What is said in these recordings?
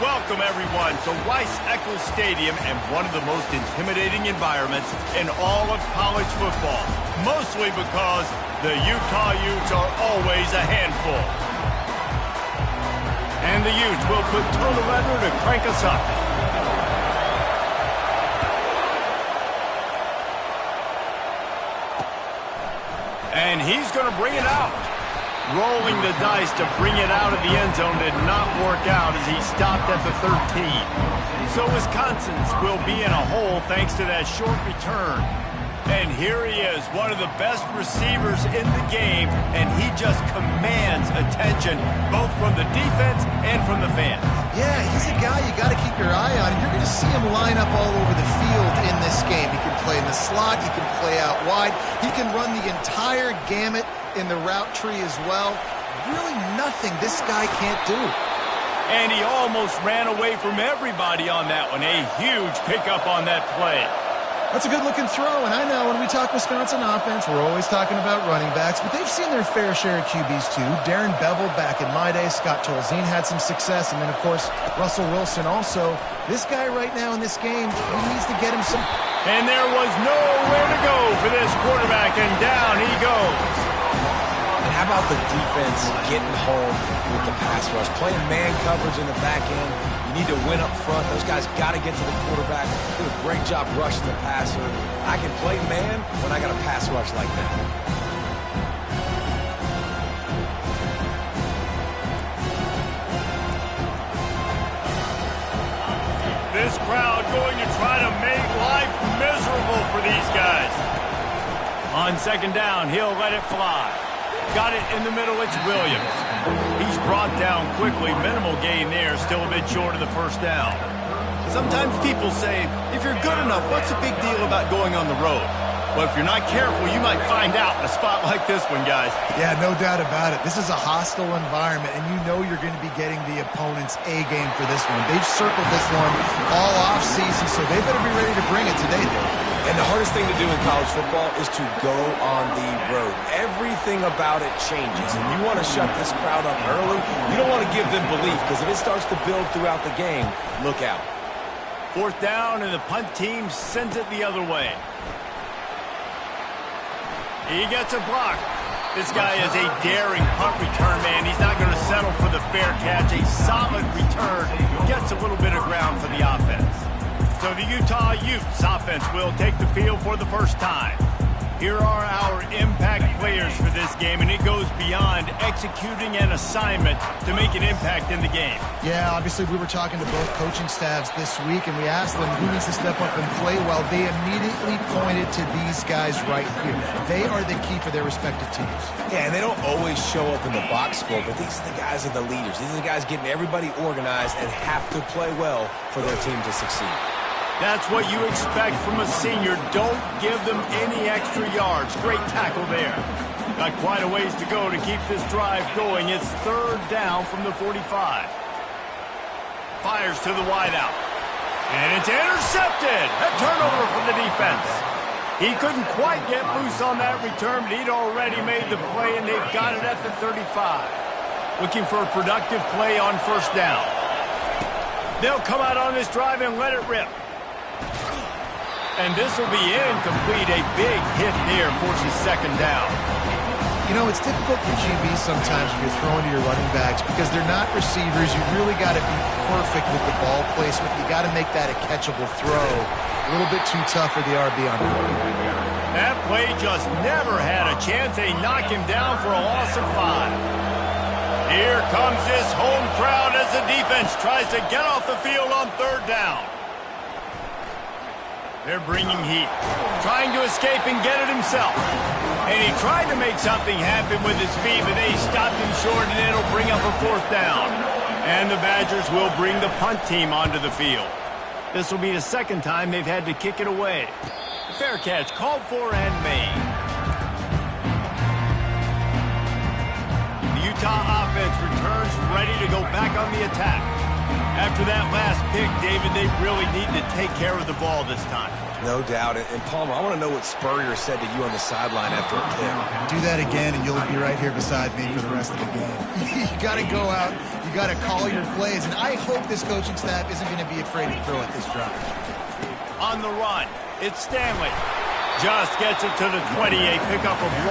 Welcome, everyone, to Rice-Eccles Stadium and one of the most intimidating environments in all of college football, mostly because the Utah Utes are always a handful. And the Utes will put toe to leather to crank us up. And he's going to bring it out. Rolling the dice to bring it out of the end zone did not work out as he stopped at the 13. So Wisconsin's will be in a hole thanks to that short return. And here he is, one of the best receivers in the game, and he just commands attention both from the defense and from the fans. Yeah, he's a guy you got to keep your eye on. You're going to see him line up all over the field in this game. He can play in the slot. He can play out wide. He can run the entire gamut in the route tree as well. Really nothing this guy can't do. And he almost ran away from everybody on that one. A huge pickup on that play. That's a good-looking throw, and I know when we talk Wisconsin offense, we're always talking about running backs, but they've seen their fair share of QBs too. Darren Bevel back in my day, Scott Tolzien had some success, and then, of course, Russell Wilson also. This guy right now in this game, he needs to get him some... And there was nowhere to go for this quarterback, and down he goes. And how about the defense getting home with the pass rush? Playing man coverage in the back end. You need to win up front. Those guys got to get to the quarterback. Do a great job rushing the passer. I can play man when I got a pass rush like that. This crowd going to try to make life miserable for these guys. On second down, he'll let it fly. Got it in the middle, it's Williams. He's brought down quickly. Minimal gain there, still a bit short of the first down. Sometimes people say, if you're good enough, what's the big deal about going on the road? Well, if you're not careful, you might find out in a spot like this one, guys. Yeah, no doubt about it. This is a hostile environment, and you know you're going to be getting the opponent's A game for this one. They've circled this one all offseason, so they better be ready to bring it today, though. And the hardest thing to do in college football is to go on the road. Everything about it changes, and you want to shut this crowd up early. You don't want to give them belief, because if it starts to build throughout the game, look out. Fourth down, and the punt team sends it the other way. He gets a block. This guy is a daring punt return man. He's not going to settle for the fair catch. A solid return. Gets a little bit of ground for the offense. So the Utah Utes offense will take the field for the first time. Here are our impact players for this game, and it goes beyond executing an assignment to make an impact in the game. Yeah, obviously we were talking to both coaching staffs this week, and we asked them who needs to step up and play well. They immediately pointed to these guys right here. They are the key for their respective teams. Yeah, and they don't always show up in the box score, but these are the guys are the leaders. These are the guys getting everybody organized and have to play well for their team to succeed. That's what you expect from a senior. Don't give them any extra yards. Great tackle there. Got quite a ways to go to keep this drive going. It's third down from the 45. Fires to the wideout. And it's intercepted. A turnover from the defense. He couldn't quite get loose on that return, but he'd already made the play, and they've got it at the 35. Looking for a productive play on first down. They'll come out on this drive and let it rip. And this will be incomplete. A big hit there forces second down. You know, it's difficult for QBs sometimes when you're throwing to your running backs because they're not receivers. You really got to be perfect with the ball placement. You got to make that a catchable throw. A little bit too tough for the RB on the road. That play just never had a chance. They knock him down for a loss of 5. Here comes this home crowd as the defense tries to get off the field on third down. They're bringing heat, trying to escape and get it himself. And he tried to make something happen with his feet, but they stopped him short, and it'll bring up a fourth down. And the Badgers will bring the punt team onto the field. This will be the second time they've had to kick it away. Fair catch called for and made. The Utah offense returns ready to go back on the attack. After that last pick, David, they really need to take care of the ball this time. No doubt. And Palmer, I want to know what Spurrier said to you on the sideline after a kick. Do that again, and you'll be right here beside me for the rest of the game. You got to go out. You got to call your plays. And I hope this coaching staff isn't going to be afraid to throw at this drive. On the run, it's Stanley. Just gets it to the 20, a pickup of 1.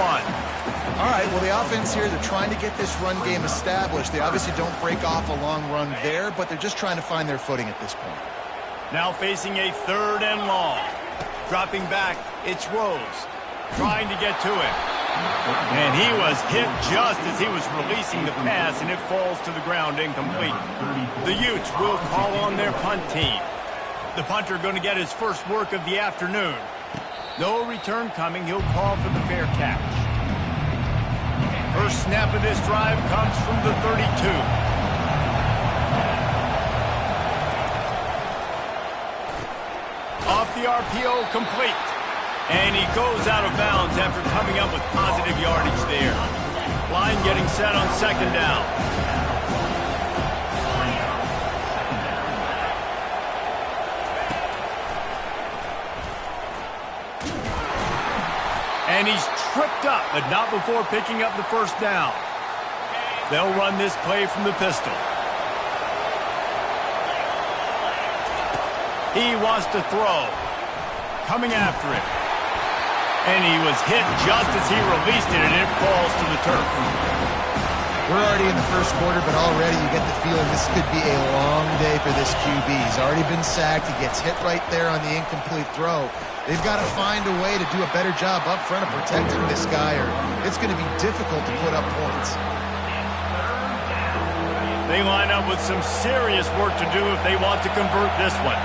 All right, well, the offense here, they're trying to get this run game established. They obviously don't break off a long run there, but they're just trying to find their footing at this point. Now facing a 3rd and long. Dropping back, it's Rose. Trying to get to him. And he was hit just as he was releasing the pass, and it falls to the ground incomplete. The Utes will call on their punt team. The punter going to get his first work of the afternoon. No return coming. He'll call for the fair catch. First snap of this drive comes from the 32. Off the RPO, complete. And he goes out of bounds after coming up with positive yardage there. Line getting set on 2nd down. And he's tripped up, but not before picking up the 1st down. They'll run this play from the pistol. He wants to throw. Coming after him. And he was hit just as he released it, and it falls to the turf. We're already in the first quarter, but already you get the feeling this could be a long day for this QB. He's already been sacked. He gets hit right there on the incomplete throw. They've got to find a way to do a better job up front of protecting this guy, or it's going to be difficult to put up points. They line up with some serious work to do if they want to convert this one.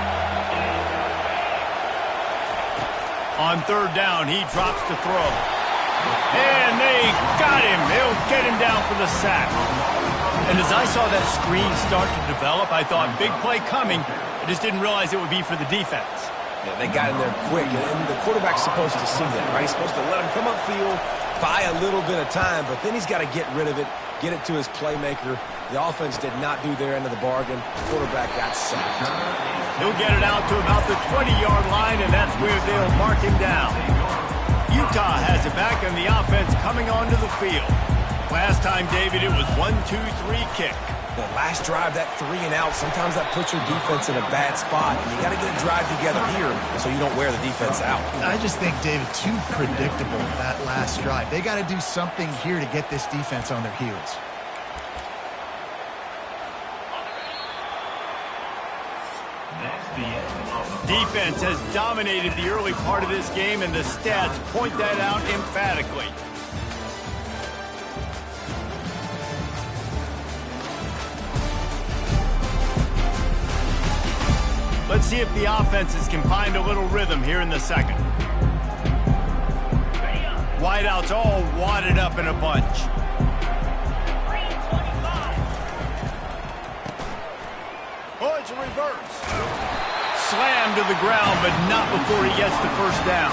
On 3rd down, he drops to throw. And they got him. They'll get him down for the sack. And as I saw that screen start to develop, I thought, big play coming. I just didn't realize it would be for the defense. Yeah, they got in there quick, and the quarterback's supposed to see that, right? He's supposed to let him come upfield, buy a little bit of time, but then he's got to get rid of it, get it to his playmaker. The offense did not do their end of the bargain. The quarterback got sacked. He'll get it out to about the 20-yard line, and that's where they'll mark him down. Utah has it back, and the offense coming onto the field. Last time, David, it was 1-2-3 kick. The last drive, that 3 and out, sometimes that puts your defense in a bad spot, and you got to get a drive together here so you don't wear the defense out. I just think, David, too predictable that last drive. They got to do something here to get this defense on their heels. Defense has dominated the early part of this game, and the stats point that out emphatically. Let's see if the offenses can find a little rhythm here in the second. Wideouts all wadded up in a bunch. Oh, it's a reverse. Slammed to the ground, but not before he gets the 1st down.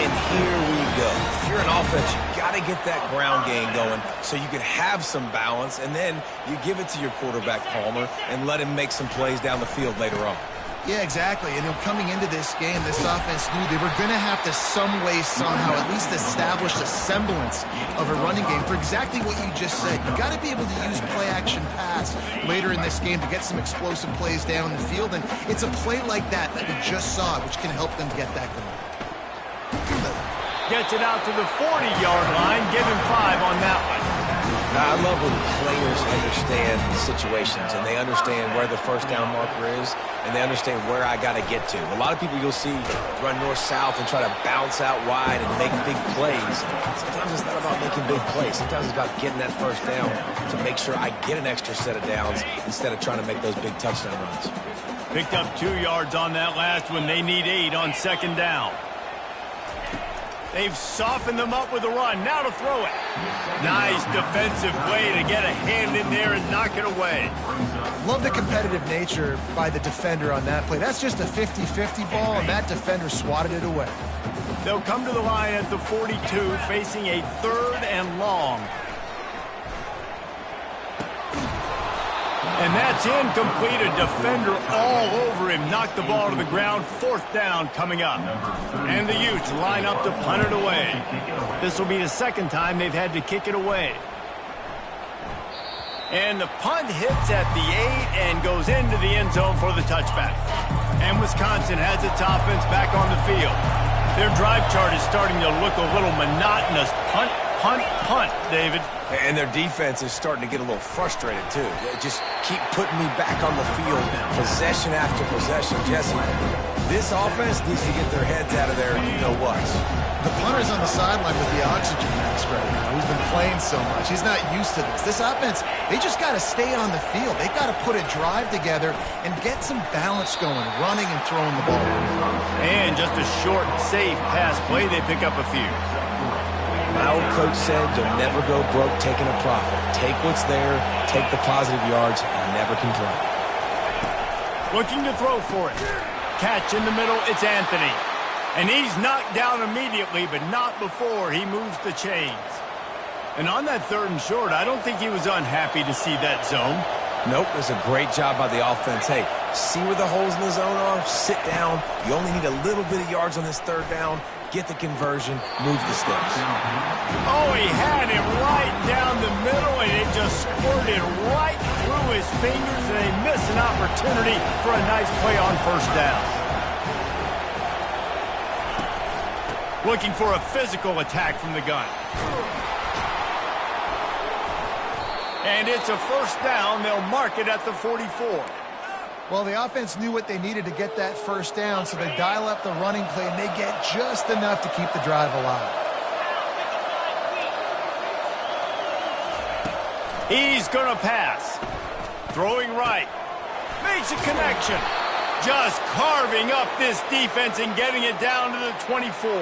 And here we go. If you're an offense, you got to get that ground game going so you can have some balance, and then you give it to your quarterback, Palmer, and let him make some plays down the field later on. Yeah, exactly. And coming into this game, this offense knew they were going to have to some way, somehow, at least establish a semblance of a running game for exactly what you just said. You got to be able to use play-action pass later in this game to get some explosive plays down the field. And it's a play like that we just saw, which can help them get that going. Gets it out to the 40-yard line. Give him 5 on that one. I love when players understand the situations and they understand where the 1st down marker is and they understand where I got to get to. A lot of people you'll see run north-south and try to bounce out wide and make big plays. Sometimes it's not about making big plays. Sometimes it's about getting that 1st down to make sure I get an extra set of downs instead of trying to make those big touchdown runs. Picked up 2 yards on that last one. They need 8 on 2nd down. They've softened them up with a run. Now to throw it. Nice defensive play to get a hand in there and knock it away. Love the competitive nature by the defender on that play. That's just a 50-50 ball, and that defender swatted it away. They'll come to the line at the 42, facing a 3rd and long. And that's incomplete. A defender all over him. Knocked the ball to the ground. 4th down coming up. And the Utes line up to punt it away. This will be the 2nd time they've had to kick it away. And the punt hits at the 8 and goes into the end zone for the touchback. And Wisconsin has its offense back on the field. Their drive chart is starting to look a little monotonous. Punt, punt, punt, David. And their defense is starting to get a little frustrated, too. They just keep putting me back on the field, possession after possession. Jesse, this offense needs to get their heads out of there, you-know-what. The punter's on the sideline with the oxygen mask right now. He's been playing so much. He's not used to this. This offense, they just got to stay on the field. They got to put a drive together and get some balance going, running and throwing the ball. And just a short, safe pass play, they pick up a few. My old coach said you'll never go broke taking a profit. Take what's there, take the positive yards, and never complain. Looking to throw for it. Catch in the middle, it's Anthony. And he's knocked down immediately, but not before he moves the chains. And on that 3rd and short, I don't think he was unhappy to see that zone. Nope, it was a great job by the offense. Hey, see where the holes in the zone are? Sit down. You only need a little bit of yards on this 3rd down. Get the conversion, move the sticks. Oh, he had him right down the middle, and it just squirted right through his fingers, and they miss an opportunity for a nice play on 1st down. Looking for a physical attack from the gun. And it's a 1st down. They'll mark it at the 44. Well, the offense knew what they needed to get that 1st down, so they dial up the running play, and they get just enough to keep the drive alive. He's going to pass. Throwing right. Makes a connection. Just carving up this defense and getting it down to the 24.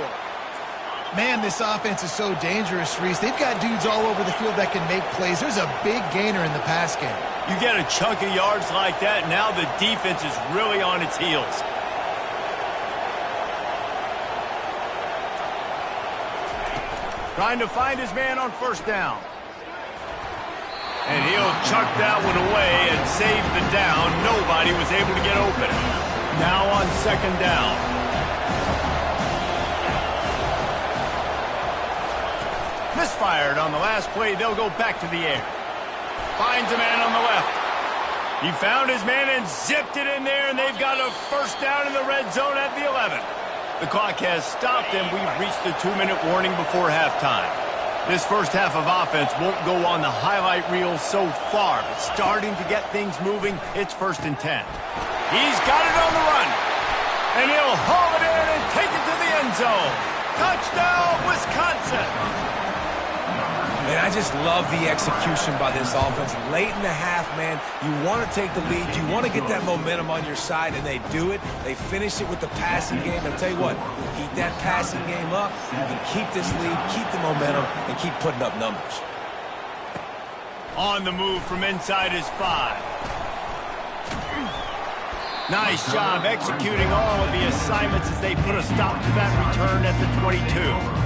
Man, this offense is so dangerous, Reese. They've got dudes all over the field that can make plays. There's a big gainer in the pass game. You get a chunk of yards like that, now the defense is really on its heels. Trying to find his man on 1st down. And he'll chuck that one away and save the down. Nobody was able to get open. Now on 2nd down. Misfired on the last play. They'll go back to the air. Finds a man on the left. He found his man and zipped it in there, and they've got a 1st down in the red zone at the 11. The clock has stopped, and we've reached the 2-minute warning before halftime. This 1st half of offense won't go on the highlight reel so far, but starting to get things moving, it's 1st and 10. He's got it on the run, and he'll haul it in and take it to the end zone. Touchdown, Wisconsin! Man, I just love the execution by this offense. Late in the half, man, you want to take the lead. You want to get that momentum on your side, and they do it. They finish it with the passing game. I'll tell you what, keep that passing game up. You can keep this lead, keep the momentum, and keep putting up numbers. On the move from inside his 5. Nice job executing all of the assignments as they put a stop to that return at the 22.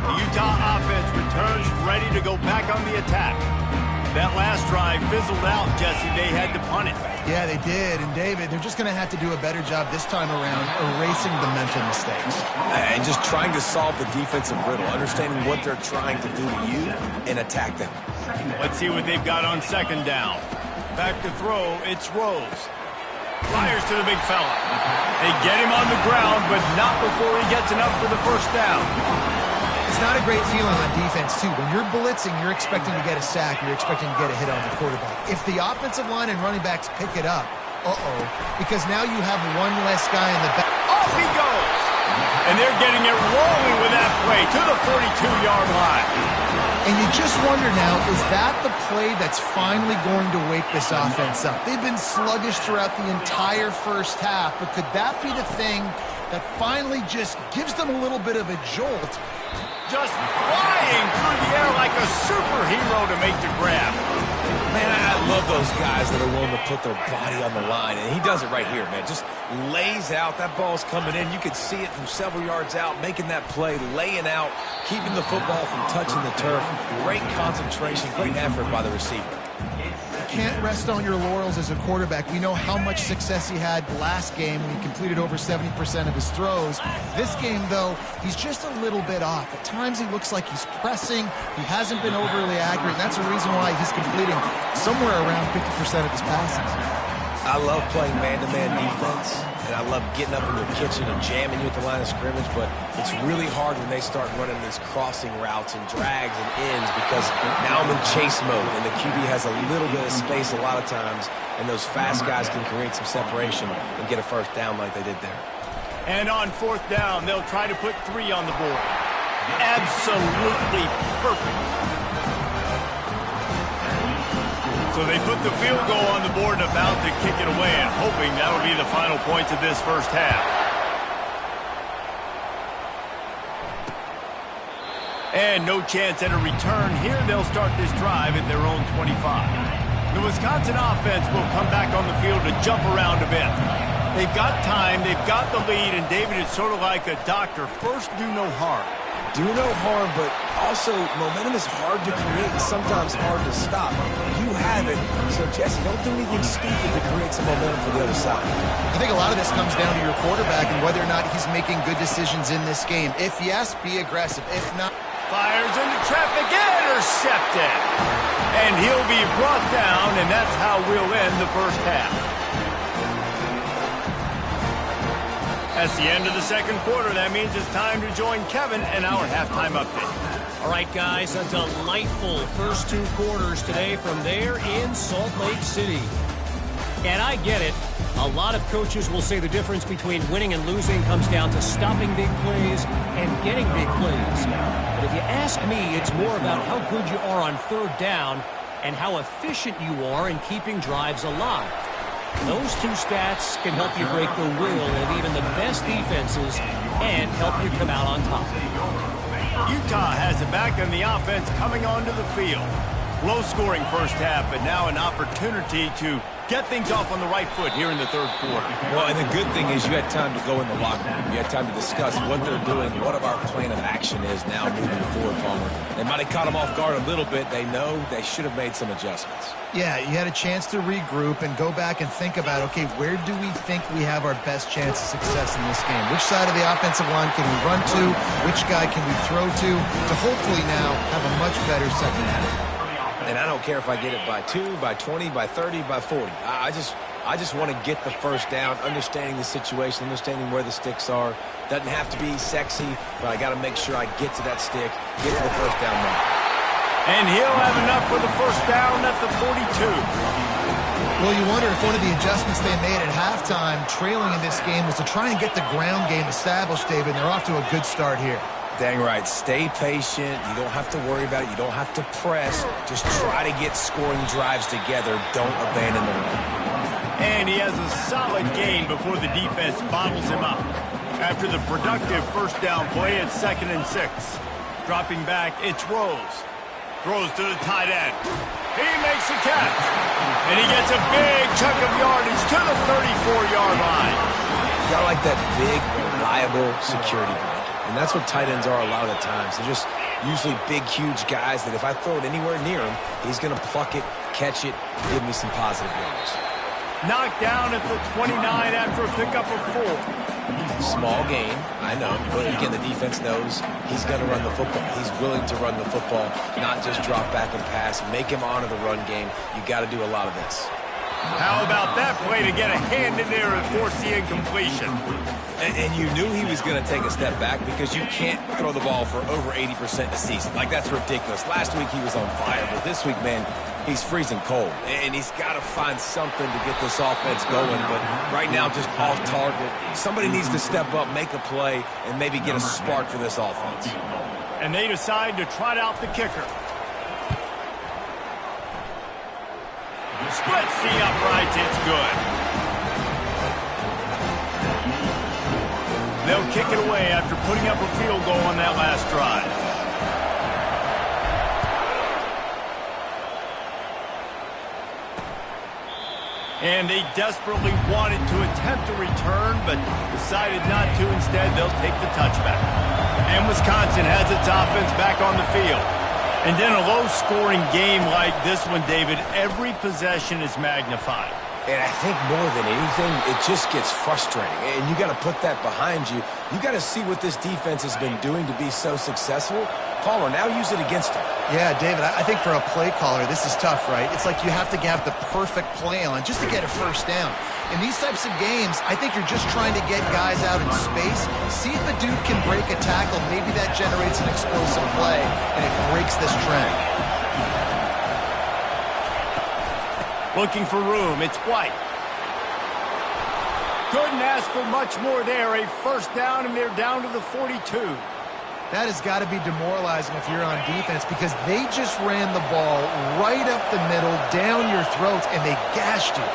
The Utah offense returns ready to go back on the attack. That last drive fizzled out, Jesse. They had to punt it. Yeah, they did. And, David, they're just going to have to do a better job this time around erasing the mental mistakes. And just trying to solve the defensive riddle, understanding what they're trying to do to you and attack them. Let's see what they've got on 2nd down. Back to throw, it's Rose. Fires to the big fella. They get him on the ground, but not before he gets enough for the 1st down. It's not a great feeling on defense, too. When you're blitzing, you're expecting to get a sack. You're expecting to get a hit on the quarterback. If the offensive line and running backs pick it up, because now you have one less guy in the back. Off he goes! And they're getting it rolling with that play to the 42-yard line. And you just wonder now, is that the play that's finally going to wake this offense up? They've been sluggish throughout the entire 1st half, but could that be the thing that finally just gives them a little bit of a jolt? Just flying through the air like a superhero to make the grab. Man, I love those guys that are willing to put their body on the line, and he does it right here, man. Just lays out. That ball's coming in. You can see it from several yards out, making that play, laying out, keeping the football from touching the turf. Great concentration, great effort by the receiver. can't rest on your laurels as a quarterback. We know how much success he had last game when he completed over 70% of his throws. This game, though, he's just a little bit off. At times he looks like he's pressing. He hasn't been overly accurate, and that's the reason why he's completing somewhere around 50% of his passes. I love playing man-to-man defense, and I love getting up in your kitchen and jamming you at the line of scrimmage, but it's really hard when they start running these crossing routes and drags and ends because now I'm in chase mode, and the QB has a little bit of space a lot of times, and those fast guys can create some separation and get a first down like they did there. And on 4th down, they'll try to put 3 on the board. Absolutely perfect. So they put the field goal on the board and about to kick it away, and hoping that'll be the final points of this first half. And no chance at a return. Here they'll start this drive at their own 25. The Wisconsin offense will come back on the field to jump around a bit. They've got time, they've got the lead, and David is sort of like a doctor. First, do no harm. Do no harm, but also momentum is hard to create and sometimes hard to stop. You have it, so Jesse, don't do anything stupid to create some momentum for the other side. I think a lot of this comes down to your quarterback and whether or not he's making good decisions in this game. If yes, be aggressive. If not... Fires into traffic, intercepted. And he'll be brought down, and that's how we'll end the first half. That's the end of the second quarter. That means it's time to join Kevin in our halftime update. All right, guys, a delightful first 2 quarters today from there in Salt Lake City. And I get it. A lot of coaches will say the difference between winning and losing comes down to stopping big plays and getting big plays. But if you ask me, it's more about how good you are on 3rd down and how efficient you are in keeping drives alive. Those 2 stats can help you break the will of even the best defenses and help you come out on top. Utah has it back in the offense coming onto the field. Low-scoring first half, but now an opportunity to get things off on the right foot here in the 3rd quarter. Well, and the good thing is you had time to go in the locker room. You had time to discuss what they're doing, what our plan of action is now moving forward, Palmer. They might have caught them off guard a little bit. They know they should have made some adjustments. Yeah, you had a chance to regroup and go back and think about, okay, where do we think we have our best chance of success in this game? Which side of the offensive line can we run to? Which guy can we throw to hopefully now have a much better second half? And I don't care if I get it by 2, by 20, by 30, by 40. I just want to get the first down, understanding the situation, understanding where the sticks are. Doesn't have to be sexy, but I got to make sure I get to that stick, get to the first down mark. And he'll have enough for the first down at the 42. Well, you wonder if one of the adjustments they made at halftime, trailing in this game, was to try and get the ground game established, David, and they're off to a good start here. Dang right. Stay patient. You don't have to worry about it. You don't have to press. Just try to get scoring drives together. Don't abandon the run. And he has a solid gain before the defense bottles him up. After the productive first down play, it's 2nd and 6. Dropping back, it's Rose. Throws to the tight end. He makes a catch. And he gets a big chunk of yardage to the 34-yard line. You got like that big, reliable security blanket. And that's what tight ends are a lot of the times. They're just usually big, huge guys that if I throw it anywhere near him, he's going to pluck it, catch it, give me some positive yards. Knocked down at the 29 after a pickup of 4. Small gain, I know. But again, the defense knows he's going to run the football. He's willing to run the football, not just drop back and pass. Make him honor the run game. You got to do a lot of this. How about that play to get a hand in there and force the incompletion? And you knew he was going to take a step back because you can't throw the ball for over 80% in a season. Like, that's ridiculous. Last week he was on fire, but this week, man, he's freezing cold. And he's got to find something to get this offense going. But right now, just off target. Somebody needs to step up, make a play, and maybe get a spark for this offense. And they decide to trot out the kicker. Splits the uprights, it's good. They'll kick it away after putting up a field goal on that last drive. And they desperately wanted to attempt a return, but decided not to. Instead, they'll take the touchback. And Wisconsin has its offense back on the field. And then a low-scoring game like this one, David, every possession is magnified. And I think more than anything, it just gets frustrating. And you got to put that behind you. You got to see what this defense has been doing to be so successful. Caller, now use it against them. Yeah, David, I think for a play caller, this is tough, right? It's like you have to have the perfect play on just to get a first down. In these types of games, I think you're just trying to get guys out in space, see if a dude can break a tackle. Maybe that generates an explosive play, and it breaks this trend. Looking for room. It's White. Couldn't ask for much more there. A first down, and they're down to the 42. That has got to be demoralizing if you're on defense because they just ran the ball right up the middle, down your throats, and they gashed you.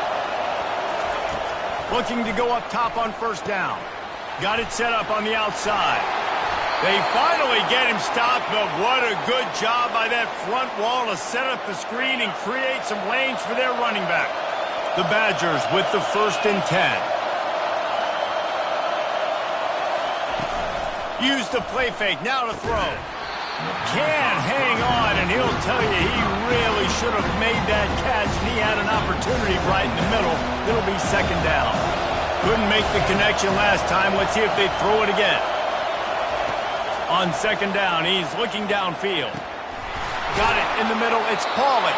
Looking to go up top on first down. Got it set up on the outside. They finally get him stopped, but what a good job by that front wall to set up the screen and create some lanes for their running back. The Badgers with the 1st and 10. Use the play fake, now to throw. Can't hang on, and he'll tell you he really should have made that catch, and he had an opportunity right in the middle. It'll be 2nd down. Couldn't make the connection last time. Let's see if they throw it again. On 2nd down, he's looking downfield. Got it in the middle, it's Pauly.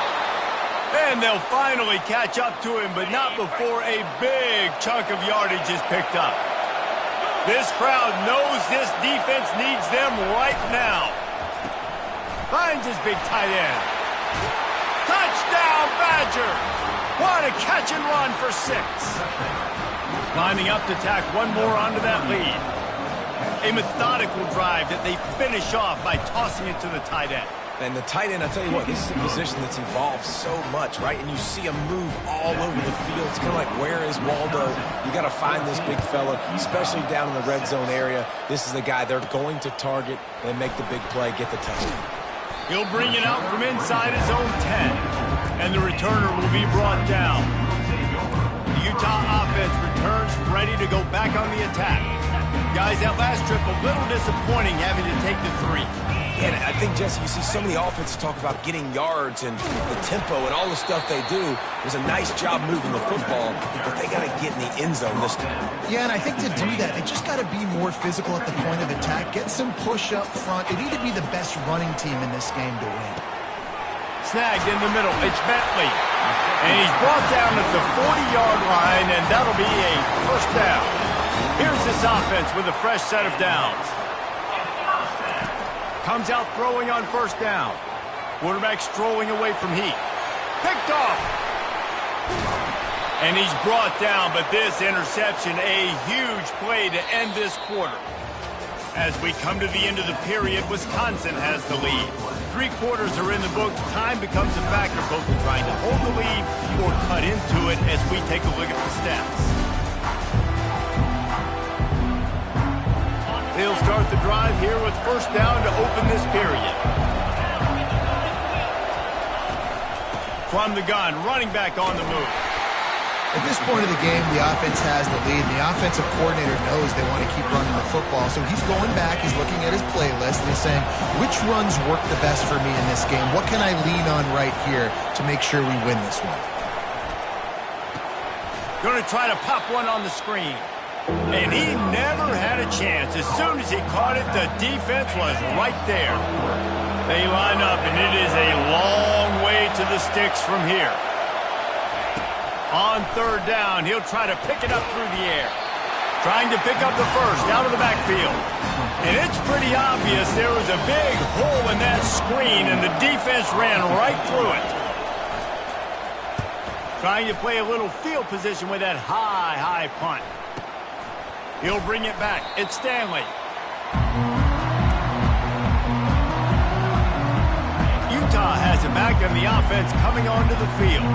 And they'll finally catch up to him, but not before a big chunk of yardage is picked up. This crowd knows this defense needs them right now. Finds his big tight end. Touchdown, Badger! What a catch and run for 6. Lining up to tack one more onto that lead. A methodical drive that they finish off by tossing it to the tight end. And the tight end, I tell you what, this is a position that's evolved so much, right? And you see him move all over the field. It's kind of like, where is Waldo? You got to find this big fella, especially down in the red zone area. This is the guy they're going to target and make the big play, get the touchdown. He'll bring it out from inside his own 10. And the returner will be brought down. The Utah offense returns ready to go back on the attack. Guys, that last trip a little disappointing having to take the 3. And I think, Jesse, you see so many offenses talk about getting yards and the tempo and all the stuff they do. It was a nice job moving the football, but they got to get in the end zone this time. Yeah, and I think to do that, they just got to be more physical at the point of attack, get some push up front. They need to be the best running team in this game to win. Snagged in the middle, it's Bentley. And he's brought down at the 40-yard line, and that'll be a first down. Here's this offense with a fresh set of downs. Comes out throwing on first down. Quarterback strolling away from heat. Picked off. And he's brought down, but this interception, a huge play to end this quarter. As we come to the end of the period, Wisconsin has the lead. 3 quarters are in the books. Time becomes a factor, both in trying to hold the lead or cut into it as we take a look at the stats. They'll start the drive here with first down to open this period. From the gun, running back on the move. At this point of the game, the offense has the lead, and the offensive coordinator knows they want to keep running the football. So he's going back, he's looking at his playlist, and he's saying, which runs work the best for me in this game? What can I lean on right here to make sure we win this one? Going to try to pop one on the screen. And he never had a chance. As soon as he caught it, the defense was right there. They line up, and it is a long way to the sticks from here. On 3rd down, he'll try to pick it up through the air. Trying to pick up the first out of the backfield. And it's pretty obvious there was a big hole in that screen, and the defense ran right through it. Trying to play a little field position with that high punt. He'll bring it back. It's Stanley. Utah has it back, and the offense coming onto the field.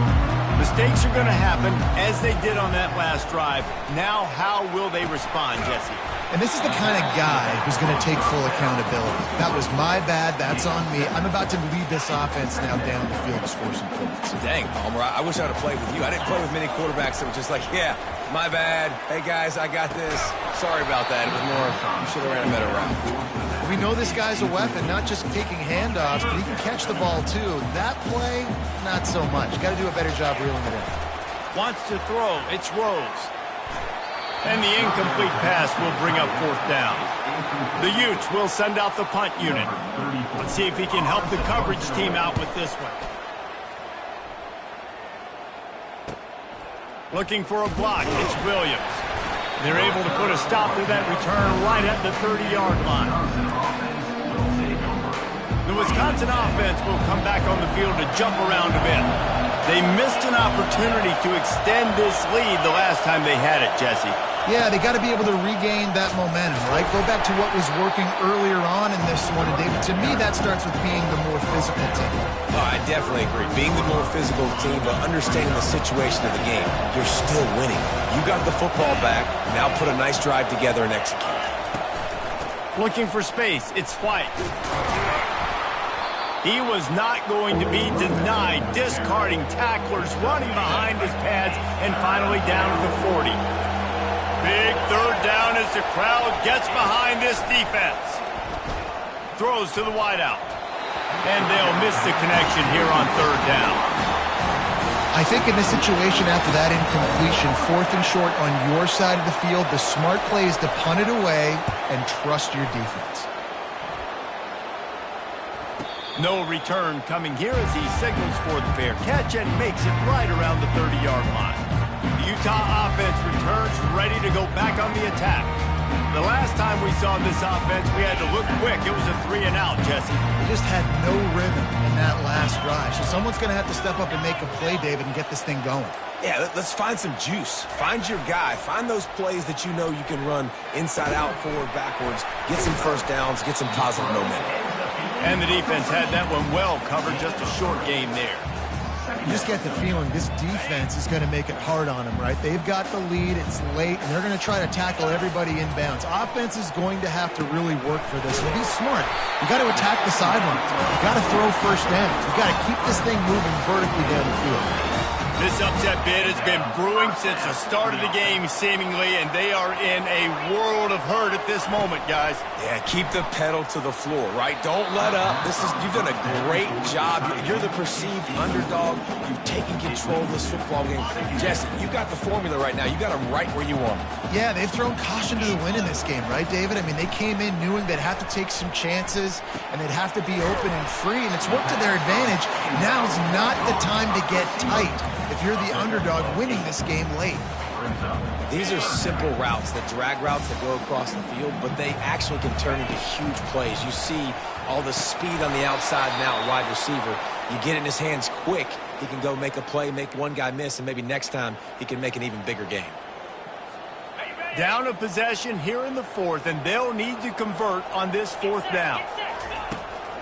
Mistakes are going to happen, as they did on that last drive. Now, how will they respond, Jesse? And this is the kind of guy who's going to take full accountability. That was my bad. That's on me. I'm about to lead this offense now down the field to score some points. Dang, Palmer, I wish I would have played with you. I didn't play with many quarterbacks that were just like, yeah, my bad. Hey, guys, I got this. Sorry about that. It was more, you should have ran a better route. We know this guy's a weapon, not just taking handoffs, but he can catch the ball too. That play, not so much. Got to do a better job reeling it in. Wants to throw. It's Rose. And the incomplete pass will bring up fourth down. The Utes will send out the punt unit. Let's see if he can help the coverage team out with this one. Looking for a block. It's Williams. They're able to put a stop to that return right at the 30-yard line. The Wisconsin offense will come back on the field to jump around a bit. They missed an opportunity to extend this lead the last time they had it, Jesse. Yeah, they got to be able to regain that momentum, right? Go back to what was working earlier on in this one. And David, to me, that starts with being the more physical team. Oh, I definitely agree. Being the more physical team, but understanding the situation of the game. You're still winning. You got the football back. Now put a nice drive together and execute. Looking for space. It's White. He was not going to be denied, discarding tacklers, running behind his pads, and finally down to the 40. Big third down as the crowd gets behind this defense. Throws to the wideout. And they'll miss the connection here on third down. I think in this situation after that incompletion, fourth and short on your side of the field, the smart play is to punt it away and trust your defense. No return coming here as he signals for the fair catch and makes it right around the 30-yard line. The Utah offense returns ready to go back on the attack. The last time we saw this offense, we had to look quick. It was a 3-and-out, Jesse. They just had no rhythm in that last drive. So someone's going to have to step up and make a play, David, and get this thing going. Yeah, let's find some juice. Find your guy. Find those plays that you know you can run inside out, forward, backwards. Get some first downs. Get some positive momentum. And the defense had that one well covered. Just a short game there. You just get the feeling this defense is going to make it hard on them, right? They've got the lead. It's late, and they're going to try to tackle everybody inbounds. Offense is going to have to really work for this. And be smart. You got to attack the sidelines. You got to throw first downs. You got to keep this thing moving vertically down the field. This upset bid has been brewing since the start of the game, seemingly, and they are in a world of hurt at this moment, guys. Yeah, keep the pedal to the floor, right? Don't let up. You've done a great job. You're the perceived underdog. You've taken control of this football game. Jesse, you got the formula right now. You got them right where you want them. Yeah, they've thrown caution to the wind in this game, right, David? I mean, they came in knowing they'd have to take some chances, and they'd have to be open and free, and it's worked to their advantage. Now's not the time to get tight if you're the underdog winning this game late. These are simple routes, the drag routes that go across the field, but they actually can turn into huge plays. You see all the speed on the outside and out wide receiver. You get it in his hands quick, he can go make a play, make one guy miss, and maybe next time he can make an even bigger game. Down a possession here in the fourth, and they'll need to convert on this fourth down.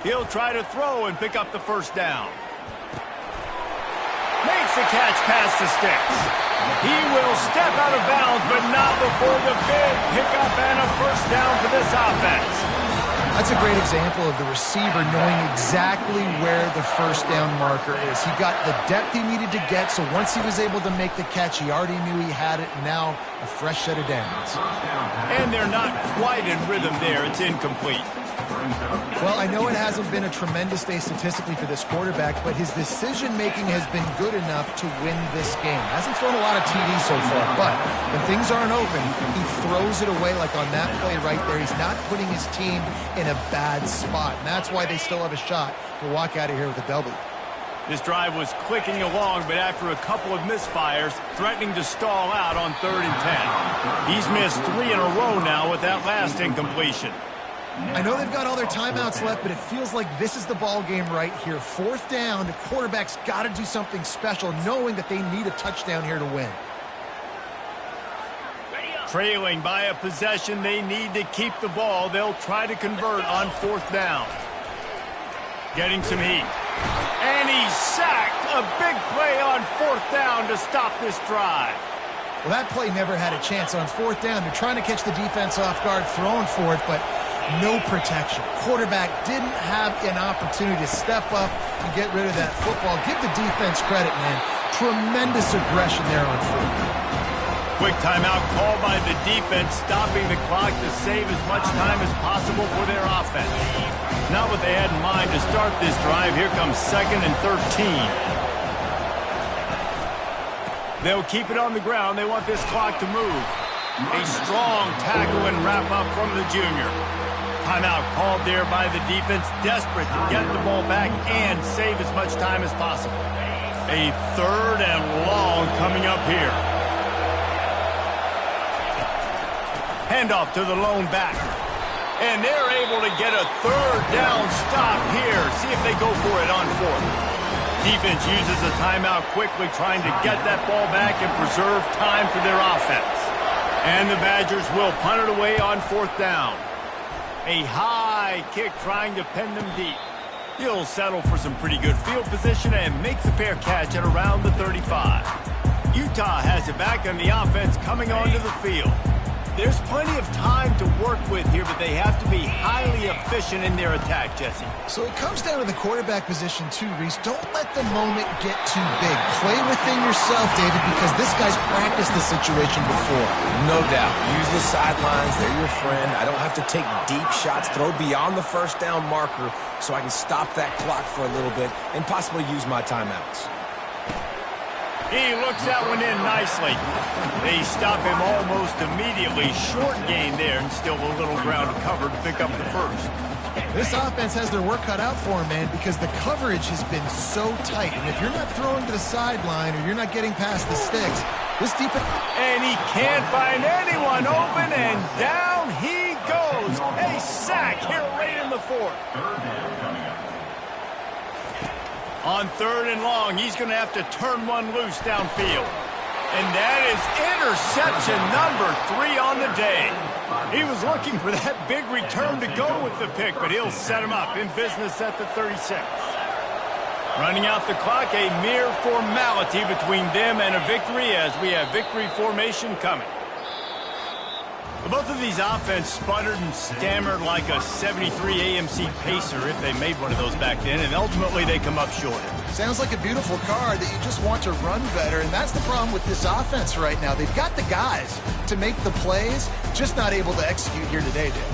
He'll try to throw and pick up the first down. Makes the catch past the sticks. He will step out of bounds, but not before the big pickup and a first down for this offense. That's a great example of the receiver knowing exactly where the first down marker is. He got the depth he needed to get, so once he was able to make the catch, he already knew he had it. Now a fresh set of downs. And they're not quite in rhythm there. It's incomplete. Well, I know it hasn't been a tremendous day statistically for this quarterback, but his decision-making has been good enough to win this game. Hasn't thrown a lot of TDs so far, but when things aren't open, he throws it away like on that play right there. He's not putting his team in a bad spot, and that's why they still have a shot to walk out of here with a W. This drive was clicking along, but after a couple of misfires, threatening to stall out on 3rd and 10. He's missed 3 in a row now with that last incompletion. I know they've got all their timeouts left, but it feels like this is the ball game right here. 4th down, the quarterback's got to do something special, knowing that they need a touchdown here to win. Trailing by a possession, they need to keep the ball. They'll try to convert on 4th down. Getting some heat. And he's sacked. A big play on 4th down to stop this drive. Well, that play never had a chance on 4th down. They're trying to catch the defense off guard, throwing for it, but no protection. Quarterback didn't have an opportunity to step up and get rid of that football. Give the defense credit, man. Tremendous aggression there on 4th. Quick timeout called by the defense, stopping the clock to save as much time as possible for their offense. Not what they had in mind to start this drive. Here comes 2nd and 13. They'll keep it on the ground. They want this clock to move. A strong tackle and wrap up from the junior. Timeout called there by the defense, desperate to get the ball back and save as much time as possible. A 3rd and long coming up here. Handoff to the lone back. And they're able to get a 3rd down stop here. See if they go for it on 4th. Defense uses a timeout quickly, trying to get that ball back and preserve time for their offense. And the Badgers will punt it away on 4th down. A high kick trying to pin them deep. He'll settle for some pretty good field position and makes a fair catch at around the 35. Utah has it back on the offense coming onto the field. There's plenty of time to work with here, but they have to be highly efficient in their attack, Jesse. So it comes down to the quarterback position too, Reese. Don't let the moment get too big. Play within yourself, David, because this guy's practiced this situation before. No doubt. Use the sidelines. They're your friend. I don't have to take deep shots, throw beyond the 1st down marker so I can stop that clock for a little bit and possibly use my timeouts. He looks that one in nicely. They stop him almost immediately. Short gain there, and still a little ground to cover to pick up the 1st. This offense has their work cut out for him, man, because the coverage has been so tight. And if you're not throwing to the sideline or you're not getting past the sticks, this defense... And he can't find anyone open, and down he goes. A sack here late in the 4th. On 3rd and long, he's going to have to turn one loose downfield. And that is interception number 3 on the day. He was looking for that big return to go with the pick, but he'll set him up in business at the 36. Running out the clock, a mere formality between them and a victory as we have victory formation coming. Both of these offense sputtered and stammered like a 73 AMC Pacer if they made one of those back then, and ultimately they come up short. Sounds like a beautiful car that you just want to run better, and that's the problem with this offense right now. They've got the guys to make the plays, just not able to execute here today, Dave.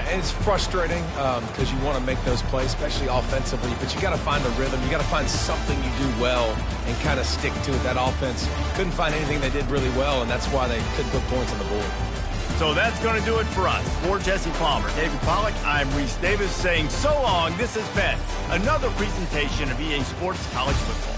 And it's frustrating because you want to make those plays, especially offensively, but you got to find a rhythm. You got to find something you do well and kind of stick to it. That offense couldn't find anything they did really well, and that's why they couldn't put points on the board. So that's going to do it for us. For Jesse Palmer, David Pollack, I'm Reese Davis saying so long. This has been another presentation of EA Sports College Football.